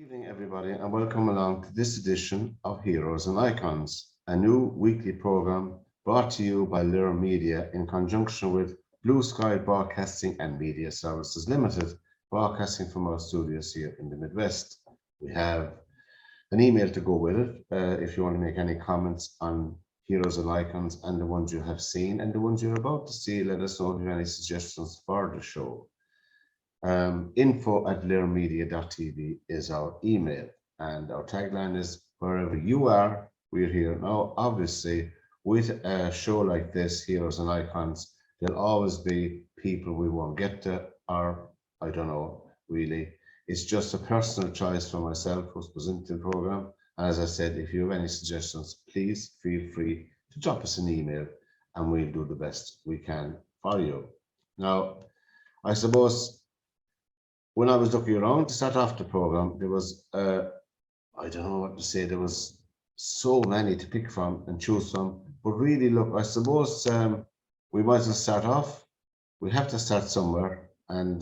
Evening, everybody, and welcome along to this edition of Heroes and Icons, a new weekly program brought to you by Lyra Media in conjunction with Blue Sky Broadcasting and Media Services Limited, broadcasting from our studios here in the Midwest. We have an email to go with it if you want to make any comments on Heroes and Icons and the ones you have seen and the ones you're about to see. Let us know if you have any suggestions for the show. Info@lyrmedia.tv is our email, and our tagline is wherever you are, we're here. Now, obviously, with a show like this, Heroes and Icons, there'll always be people we won't get to, or I don't know, really. It's just a personal choice for myself who's presenting the program. And as I said, if you have any suggestions, please feel free to drop us an email and we'll do the best we can for you. Now, I suppose when I was looking around to start off the program, there was, I don't know what to say, there was so many to pick from and choose from. But really, look, I suppose we might as well start off. We have to start somewhere. And,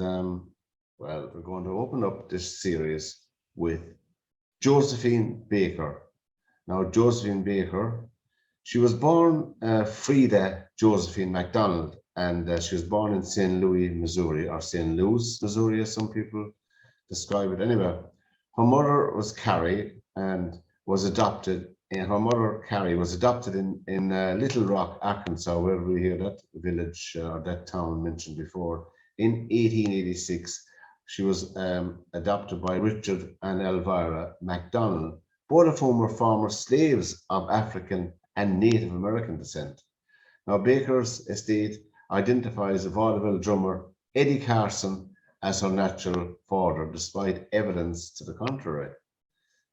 well, we're going to open up this series with Josephine Baker. Now, Josephine Baker, she was born Frida Josephine MacDonald, and she was born in St. Louis, Missouri, or St. Louis, Missouri, as some people describe it. Anyway, her mother was Carrie and was adopted. And her mother, Carrie, was adopted in Little Rock, Arkansas, where we hear that village or that town mentioned before. In 1886, she was adopted by Richard and Elvira MacDonald, both of whom were former slaves of African and Native American descent. Now, Baker's estate identifies a vaudeville drummer, Eddie Carson, as her natural father, despite evidence to the contrary.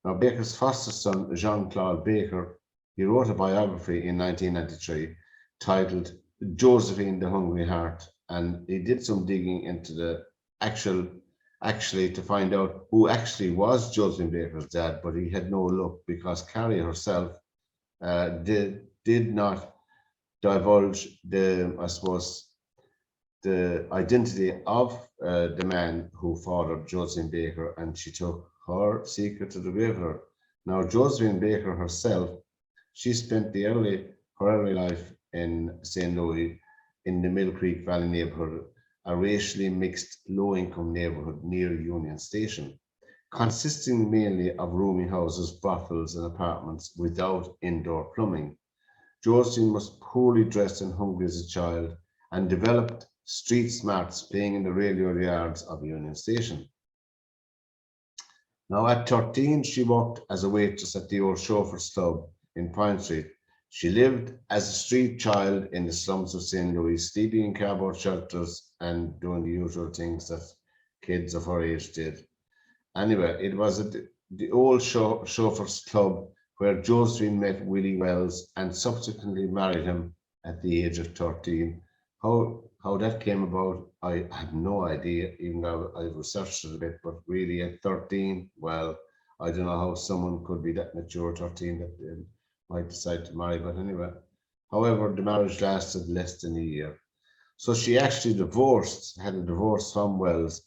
Now, Baker's foster son, Jean-Claude Baker, he wrote a biography in 1993 titled Josephine the Hungry Heart, and he did some digging into the actually to find out who actually was Josephine Baker's dad, but he had no luck because Carrie herself did not divulge I suppose, the identity of the man who fathered Josephine Baker, and she took her secret to the grave. Now, Josephine Baker herself, she spent her early life in St. Louis in the Mill Creek Valley neighborhood, a racially mixed low-income neighborhood near Union Station, consisting mainly of rooming houses, brothels, and apartments without indoor plumbing. Josephine was poorly dressed and hungry as a child and developed street smarts playing in the railroad yards of Union Station. Now, at 13, she worked as a waitress at the old Chauffeurs Club in Pine Street. She lived as a street child in the slums of St. Louis, sleeping in cardboard shelters and doing the usual things that kids of her age did. Anyway, it was at the old Chauffeurs Club where Josephine met Willie Wells and subsequently married him at the age of 13. How that came about, I had no idea, even though I researched it a bit, but really at 13, well, I don't know how someone could be that mature at 13 that they might decide to marry, but anyway. However, the marriage lasted less than a year. So she actually had a divorce from Wells,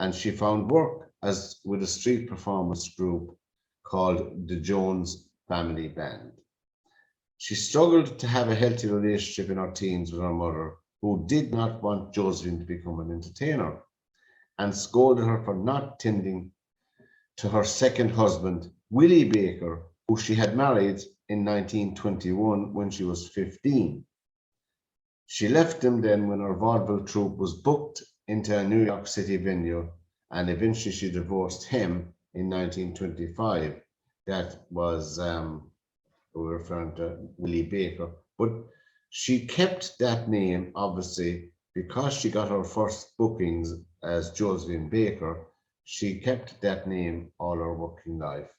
and she found work as with a street performance group called the Jones Family Band. She struggled to have a healthy relationship in her teens with her mother, who did not want Josephine to become an entertainer, and scolded her for not tending to her second husband, Willie Baker, who she had married in 1921 when she was 15. She left him then when her vaudeville troupe was booked into a New York City venue, and eventually she divorced him in 1925. That was, we're referring to Willie Baker. But she kept that name, obviously, because she got her first bookings as Josephine Baker. She kept that name all her working life.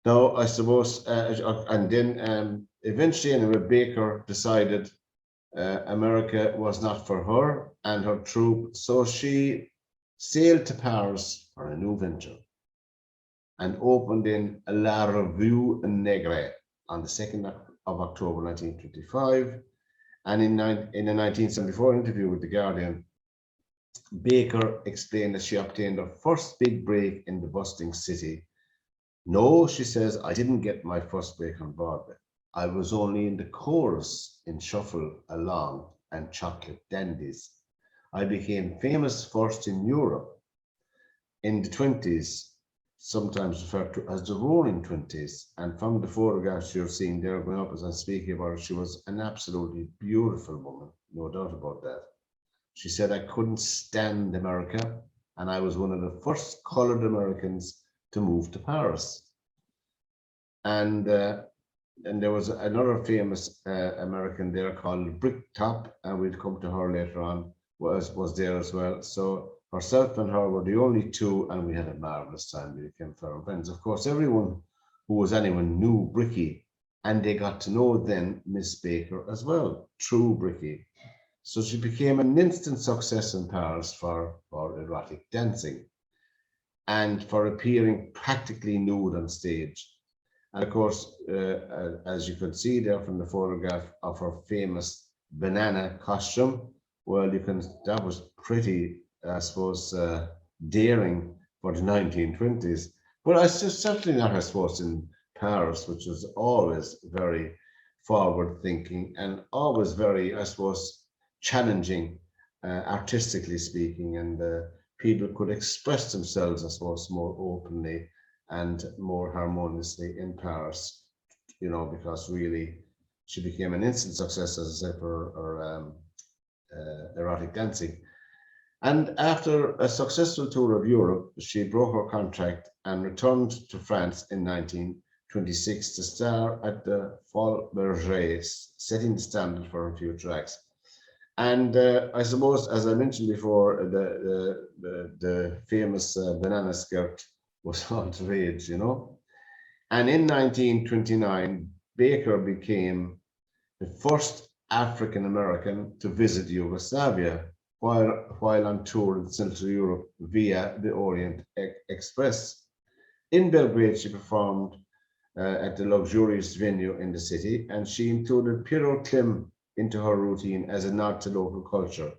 Now, I suppose, and then eventually, anyway, Baker decided America was not for her and her troupe, so she sailed to Paris for a new venture and opened in La Revue Negre on the 2nd of October 1925. And in a 1974 interview with The Guardian, Baker explained that she obtained her first big break in the bustling city. No, she says, I didn't get my first break on Broadway. I was only in the chorus in Shuffle Along and Chocolate Dandies. I became famous first in Europe in the 20s, sometimes referred to as the Roaring Twenties. And from the photographs you're seeing there going up as I'm speaking about her, she was an absolutely beautiful woman, no doubt about that. She said, I couldn't stand America, and I was one of the first colored Americans to move to Paris. And and there was another famous American there called Bricktop, and we'll come to her later on, was there as well. So herself and her were the only two, and we had a marvelous time. We became firm friends. Of course, everyone who was anyone knew Bricky, and they got to know then Miss Baker as well, through Bricky. So she became an instant success in Paris for erotic dancing and for appearing practically nude on stage. And of course, as you can see there from the photograph of her famous banana costume, well, that was pretty, I suppose, daring for the 1920s. But I certainly not, I suppose, in Paris, which was always very forward thinking and always very, I suppose, challenging, artistically speaking, and people could express themselves, I suppose, more openly and more harmoniously in Paris, because really she became an instant success, as I said, for her erotic dancing. And after a successful tour of Europe, she broke her contract and returned to France in 1926 to star at the Folies Bergère, setting the standard for her future acts. And I suppose, as I mentioned before, the famous banana skirt was all the rage, And in 1929, Baker became the first African American to visit Yugoslavia while on tour in Central Europe via the Orient Express. In Belgrade, she performed at the luxurious venue in the city, and she included Piero Klim into her routine as a nod to local culture.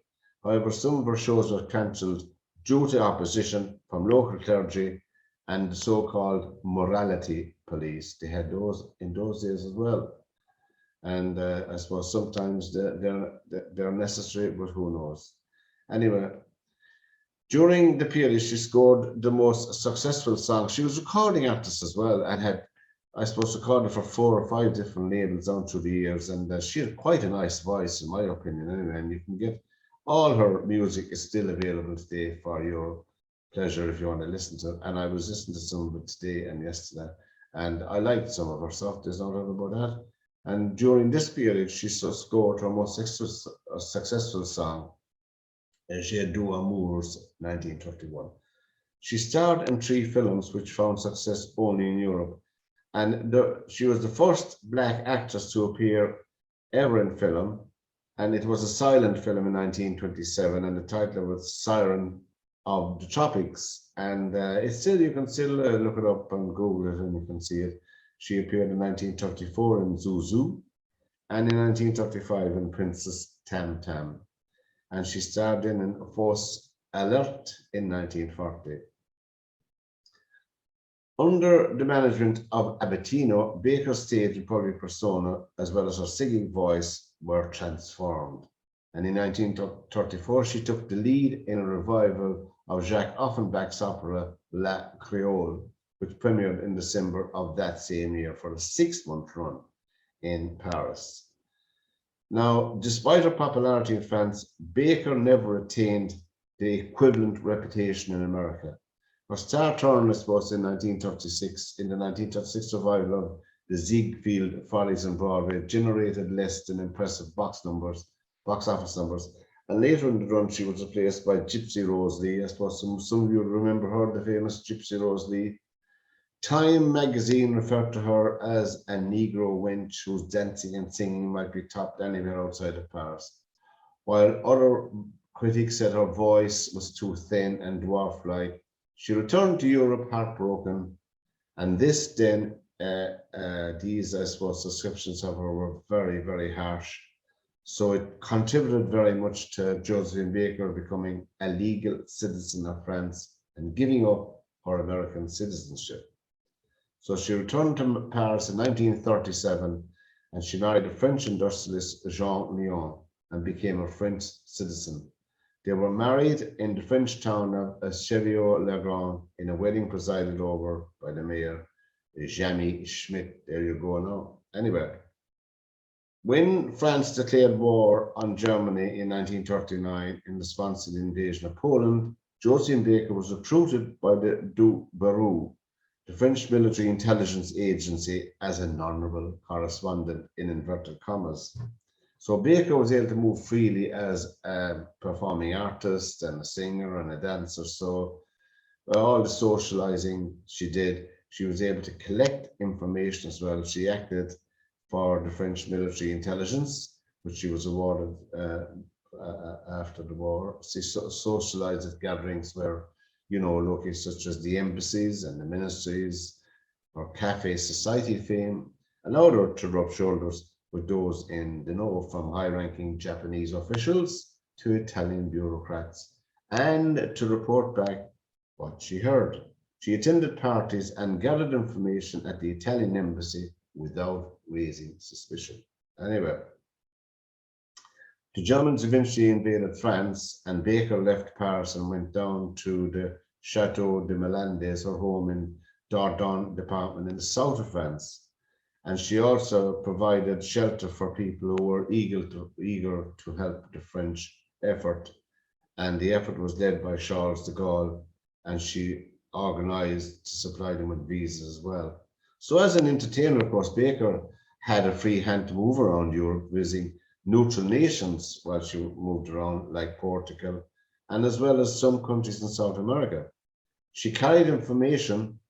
However, some of her shows were cancelled due to opposition from local clergy and the so-called morality police. They had those in those days as well. And I suppose sometimes they're necessary, but who knows? Anyway, during the period, she scored the most successful songs. She was a recording artist as well and had, I suppose, recorded for 4 or 5 different labels down through the years. And she had quite a nice voice, in my opinion, anyway. And you can get all her music is still available today for your pleasure if you want to listen to it. And I was listening to some of it today and yesterday, and I liked some of her stuff. There's no doubt about that. And during this period, she scored her most successful song, J'ai deux amours, 1931. She starred in 3 films which found success only in Europe. And she was the first Black actress to appear ever in film. And it was a silent film in 1927, and the title was Siren of the Tropics. And you can still look it up and Google it and you can see it. She appeared in 1934 in Zuzu and in 1935 in Princess Tam Tam. And she starred in Force Alert in 1940. Under the management of Abettino, Baker's stage and public persona, as well as her singing voice, were transformed. And in 1934, she took the lead in a revival of Jacques Offenbach's opera La Creole, which premiered in December of that same year for a 6-month run in Paris. Now, despite her popularity in France, Baker never attained the equivalent reputation in America. Her star turn, I suppose, in the 1936 revival of the Ziegfeld Follies on Broadway generated less than impressive box office numbers. And later in the run, she was replaced by Gypsy Rose Lee. I suppose some of you remember her, the famous Gypsy Rose Lee. Time magazine referred to her as a Negro wench whose dancing and singing might be topped anywhere outside of Paris, while other critics said her voice was too thin and dwarf-like. She returned to Europe heartbroken, and these, I suppose, descriptions of her were very, very harsh. So it contributed very much to Josephine Baker becoming a legal citizen of France and giving up her American citizenship. So she returned to Paris in 1937 and she married a French industrialist, Jean Lyon, and became a French citizen. They were married in the French town of Chevillot-le-Grand in a wedding presided over by the mayor, Jamie Schmidt. There you go now. Anyway, when France declared war on Germany in 1939 in response to the invasion of Poland, Josephine Baker was recruited by the Du Barreau, the French military intelligence agency, as an honorable correspondent in inverted commas. So Baker was able to move freely as a performing artist and a singer and a dancer. So all the socializing she did, she was able to collect information as well. She acted for the French military intelligence, which she was awarded after the war. She socialized at gatherings where, locations such as the embassies and the ministries or cafe society fame, allowed her to rub shoulders with those in the know, from high-ranking Japanese officials to Italian bureaucrats, and to report back what she heard. She attended parties and gathered information at the Italian embassy without raising suspicion. Anyway, the Germans eventually invaded France, and Baker left Paris and went down to the Chateau de Melendez, her home in Dordogne department in the south of France. And she also provided shelter for people who were eager to help the French effort. And the effort was led by Charles de Gaulle, and she organized to supply them with visas as well. So as an entertainer, of course, Baker had a free hand to move around Europe, visiting neutral nations while she moved around, like Portugal, and as well as some countries in South America. She carried information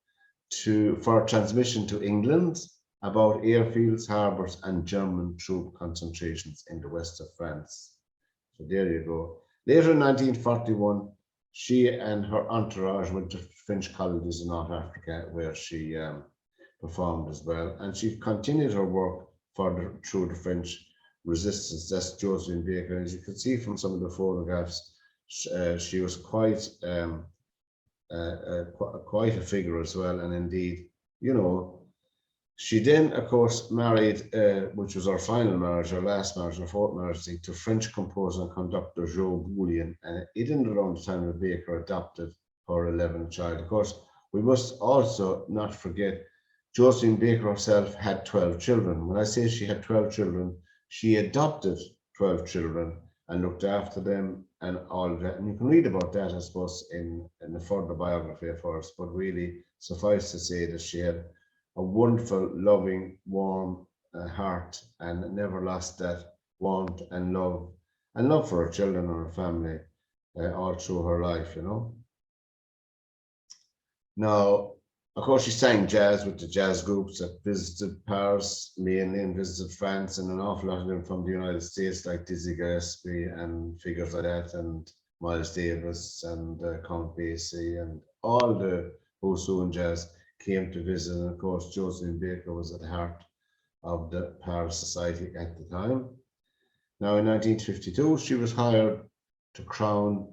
for transmission to England about airfields, harbours, and German troop concentrations in the west of France. So there you go. Later in 1941, she and her entourage went to French colonies in North Africa, where she performed as well. And she continued her work through the French resistance. That's Josephine Baker. As you can see from some of the photographs, she was quite a figure as well. And indeed, she then, of course, married, which was her final marriage, her last marriage, her fourth marriage, to French composer and conductor Joe Bouillon. And it ended around the time that Baker adopted her 11th child. Of course, we must also not forget Josephine Baker herself had 12 children. When I say she had 12 children, she adopted 12 children and looked after them and all of that. And you can read about that, I suppose, in the further biography of hers. But really, suffice to say that she had a wonderful, loving, warm heart, and never lost that warmth and love for her children and her family all through her life, Now, of course, she sang jazz with the jazz groups that visited Paris, mainly, and visited France, and an awful lot of them from the United States, like Dizzy Gillespie and figures like that, and Miles Davis and Count Basie, and all the who's who in jazz came to visit. And of course, Josephine Baker was at the heart of the Paris Society at the time. Now, in 1952, she was hired to crown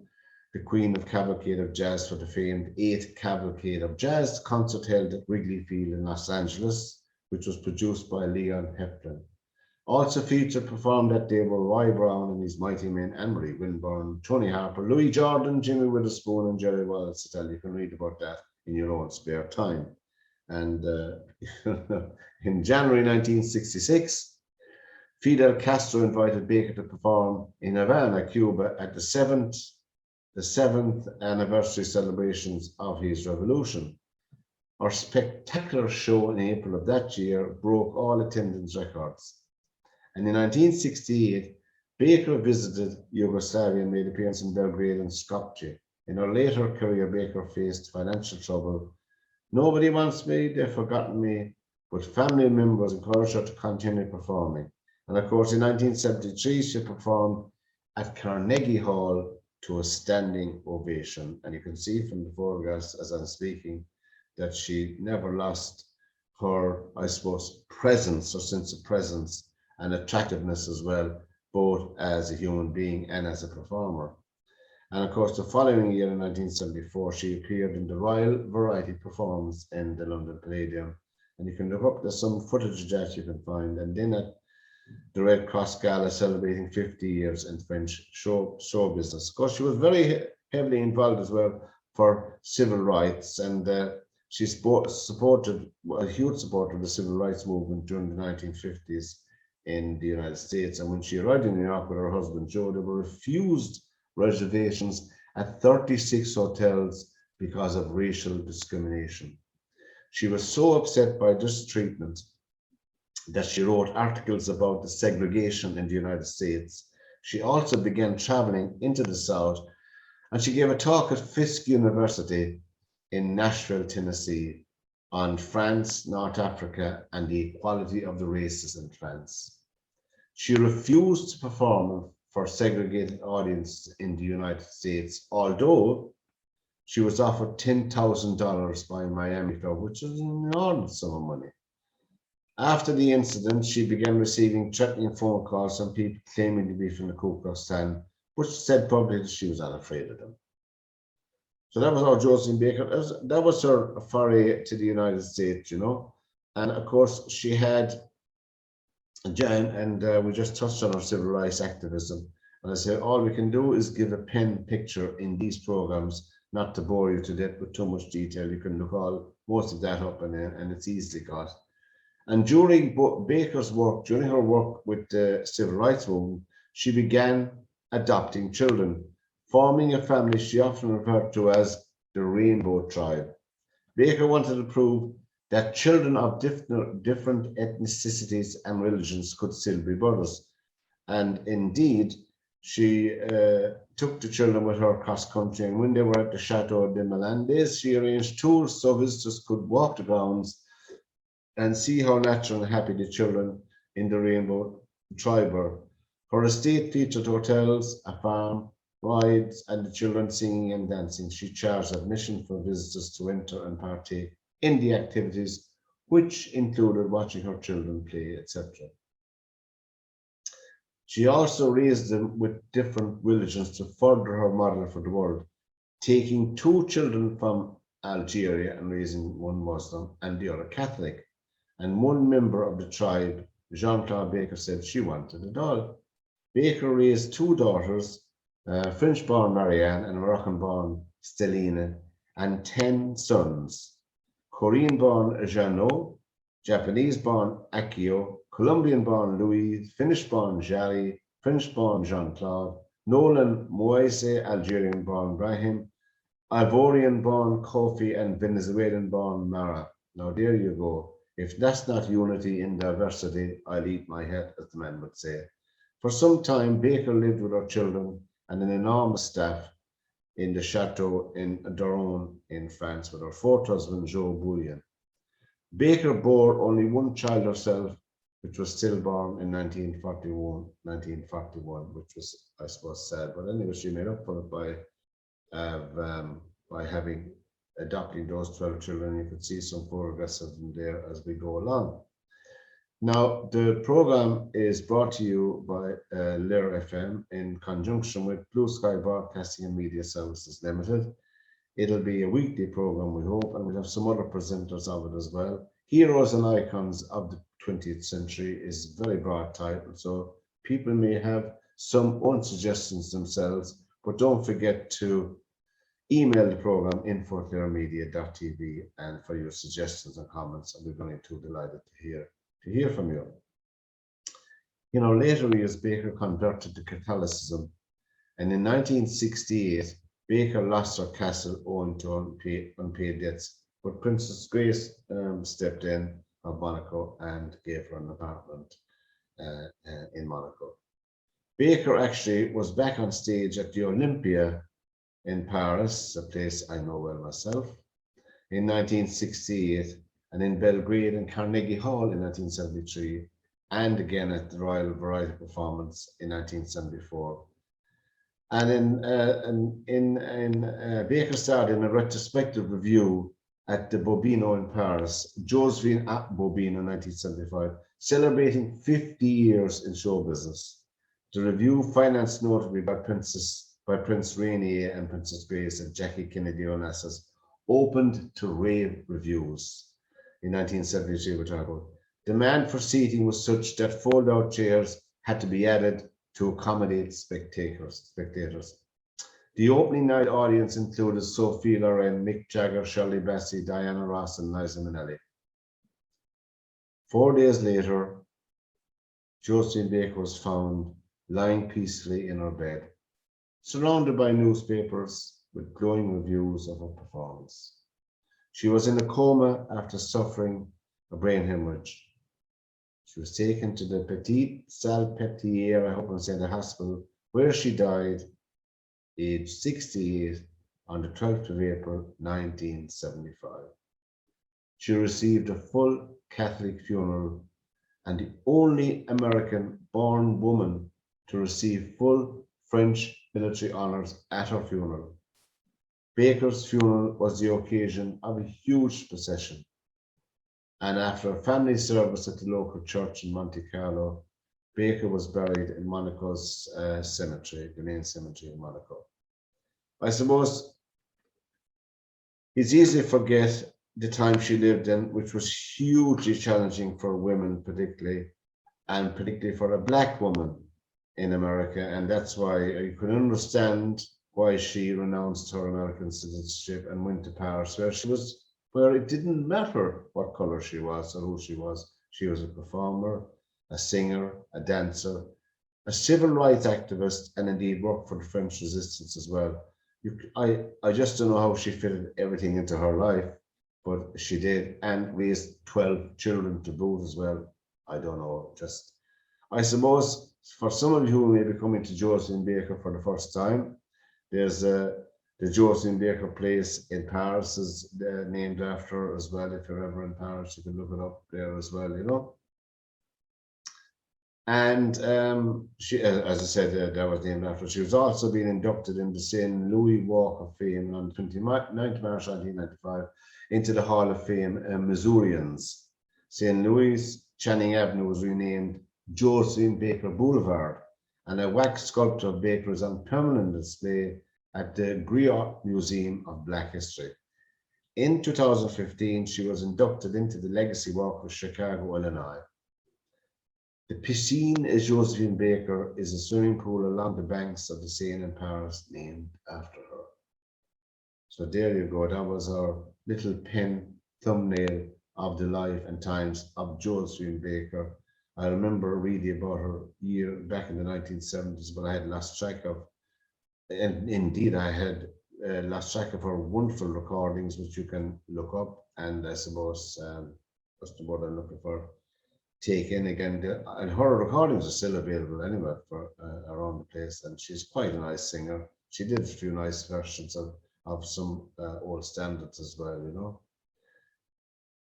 the Queen of Cavalcade of Jazz for the famed 8th Cavalcade of Jazz concert held at Wrigley Field in Los Angeles, which was produced by Leon Hefflin. Also featured performed that day were Roy Brown and his Mighty Men, Anne-Marie Winburn, Tony Harper, Louis Jordan, Jimmy Witherspoon, and Jerry Wallace. You can read about that in your own spare time. And in January 1966, Fidel Castro invited Baker to perform in Havana, Cuba, at the seventh anniversary celebrations of his revolution. Our spectacular show in April of that year broke all attendance records. And in 1968, Baker visited Yugoslavia and made appearances in Belgrade and Skopje. In her later career, Baker faced financial trouble. Nobody wants me, they've forgotten me, but family members encouraged her to continue performing. And of course, in 1973, she performed at Carnegie Hall to a standing ovation. And you can see from the photographs as I'm speaking that she never lost her, I suppose, presence or sense of presence and attractiveness as well both as a human being and as a performer. And of course, the following year in 1974, she appeared in the Royal Variety performance in the London Palladium. And you can look up, there's some footage that you can find. And then at the Red Cross Gala celebrating 50 years in French show business. Of course, she was very heavily involved as well for civil rights, and she supported a huge supporter of the civil rights movement during the 1950s in the United States. And when she arrived in New York with her husband Joe, they were refused reservations at 36 hotels because of racial discrimination. She was so upset by this treatment that she wrote articles about the segregation in the United States. She also began traveling into the South, and she gave a talk at Fisk University in Nashville, Tennessee, on France, North Africa, and the equality of the races in France. She refused to perform for segregated audiences in the United States, although she was offered $10,000 by Miami Club, which is an enormous sum of money. After the incident, she began receiving threatening phone calls from people claiming to be from the Ku Klux Klan, which said publicly that she was unafraid of them. So that was our Josephine Baker. That was her foray to the United States, you know. And of course, she had Jan, and we just touched on her civil rights activism. And I say all we can do is give a pen picture in these programs, not to bore you to death with too much detail. You can look most of that up, and it's easily got. And during Baker's work, during her work with the civil rights movement, she began adopting children, forming a family she often referred to as the Rainbow Tribe. Baker wanted to prove that children of different ethnicities and religions could still be brothers. And indeed, she took the children with her cross country, and when they were at the Chateau de Melendez, she arranged tours so visitors could walk the grounds and see how natural and happy the children in the Rainbow Tribe were. Her estate featured hotels, a farm, rides, and the children singing and dancing. She charged admission for visitors to enter and partake in the activities, which included watching her children play, etc. She also raised them with different religions to further her model for the world, taking 2 children from Algeria and raising one Muslim and the other Catholic. And one member of the tribe, Jean-Claude Baker, said she wanted it all. Baker raised 2 daughters, French-born Marianne and Moroccan-born Stellina, and 10 sons, Korean-born Jeannot, Japanese-born Akio, Colombian-born Louis, Finnish-born Jari, French-born Jean-Claude, Nolan Moise, Algerian-born Brahim, Ivorian-born Kofi, and Venezuelan-born Mara. Now there you go. If that's not unity in diversity, I'll eat my head, as the man would say. For some time, Baker lived with her children and an enormous staff in the chateau in Doron in France with her 4th husband, Joe Bouillon. Baker bore only one child herself, which was stillborn in 1941, which was, I suppose, sad. But anyway, she made up for it by adopting those 12 children. You could see some photographs of them there as we go along. Now, the program is brought to you by Lyra FM in conjunction with Blue Sky Broadcasting and Media Services Limited. It'll be a weekly program, we hope, and we'll have some other presenters of it as well. Heroes and Icons of the 20th Century is a very broad title, so people may have some own suggestions themselves, but don't forget to email the program info@lyramedia.tv and for your suggestions and comments, and we're going to be delighted to hear from you. You know, later years, Baker converted to Catholicism, and in 1968, Baker lost her castle owing to unpaid debts, but Princess Grace stepped in of Monaco and gave her an apartment in Monaco. Baker actually was back on stage at the Olympia in Paris, a place I know well myself, in 1968, and in Belgrade and Carnegie Hall in 1973, and again at the Royal Variety Performance in 1974. And in Baker starred in a retrospective review at the Bobino in Paris, Josephine at Bobino in 1975, celebrating 50 years in show business. The review, financed notably by Prince Rainier and Princess Grace and Jackie Kennedy Onassis, opened to rave reviews in 1973. We're talking about. Demand for seating was such that fold-out chairs had to be added to accommodate spectators. The opening night audience included Sophie Loren, Mick Jagger, Shirley Bassey, Diana Ross, and Liza Minnelli. 4 days later, Josephine Baker was found lying peacefully in her bed, surrounded by newspapers with glowing reviews of her performance. She was in a coma after suffering a brain hemorrhage. She was taken to the Petite Salpêtrière, I hope I'm saying the hospital, where she died, aged 68, on the 12th of April, 1975. She received a full Catholic funeral and the only American-born woman to receive full French military honors at her funeral. Baker's funeral was the occasion of a huge procession, and after a family service at the local church in Monte Carlo, Baker was buried in Monaco's cemetery, the main cemetery in Monaco. I suppose it's easy to forget the time she lived in, which was hugely challenging for women, particularly, and particularly for a Black woman in America. And that's why you can understand why she renounced her American citizenship and went to Paris, where it didn't matter what color she was or who she was. She was a performer, a singer, a dancer, a civil rights activist, and indeed worked for the French resistance as well. I just don't know how she fitted everything into her life, but she did, and raised 12 children to boot as well. I don't know, I suppose for some of you who may be coming to Josephine Baker for the first time, there's the Josephine Baker place in Paris is named after her as well. If you're ever in Paris, you can look it up there as well, you know. And she, as I said, that was named after her. She was also being inducted in the St. Louis Walk of Fame on 29th March 1995 into the Hall of Fame Missourians. St. Louis Channing Avenue was renamed Josephine Baker Boulevard, and a wax sculpture of Baker is on permanent display at the Griot Museum of Black History. In 2015, she was inducted into the Legacy Walk of Chicago, Illinois. The Piscine Josephine Baker is a swimming pool along the banks of the Seine in Paris named after her. So there you go. That was our little pen thumbnail of the life and times of Josephine Baker. I remember reading about her back in the 1970s, but I had lost track of, and indeed I had lost track of her wonderful recordings, which you can look up. And I suppose that's what I'm looking for. Take in again, and her recordings are still available anyway for around the place. And she's quite a nice singer. She did a few nice versions of some old standards as well, you know.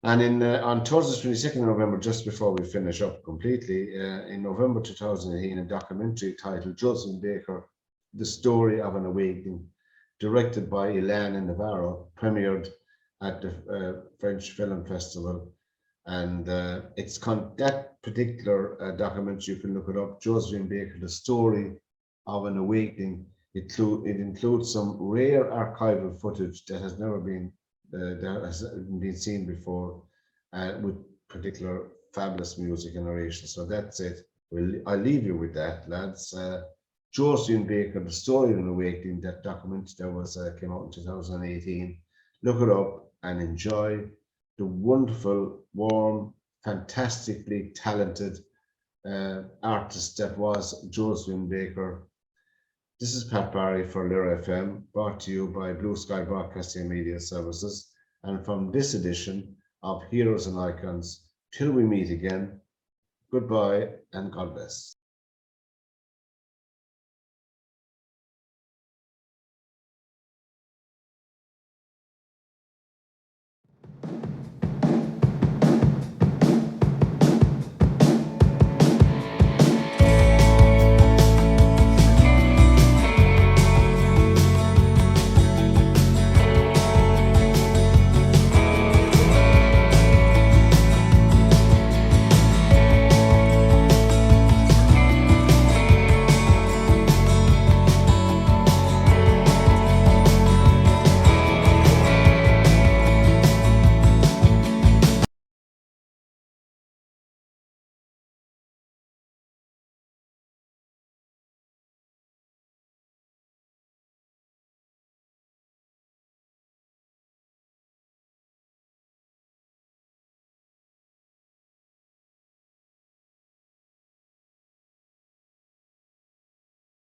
And on Thursday, 22nd of November, just before we finish up completely, in November 2018, a documentary titled Josephine Baker, The Story of an Awakening, directed by Ilan Navarro, premiered at the French Film Festival. And that particular documentary, you can look it up, Josephine Baker, The Story of an Awakening. It includes some rare archival footage that has never been seen before, with particular fabulous music and narration. So that's it. I'll leave you with that, lads. Josephine Baker, The Story of an Awakening, that document that came out in 2018. Look it up and enjoy the wonderful, warm, fantastically talented artist that was Josephine Baker. This is Pat Barry for Lyra FM, brought to you by Blue Sky Broadcasting Media Services. And from this edition of Heroes and Icons, till we meet again, goodbye and God bless.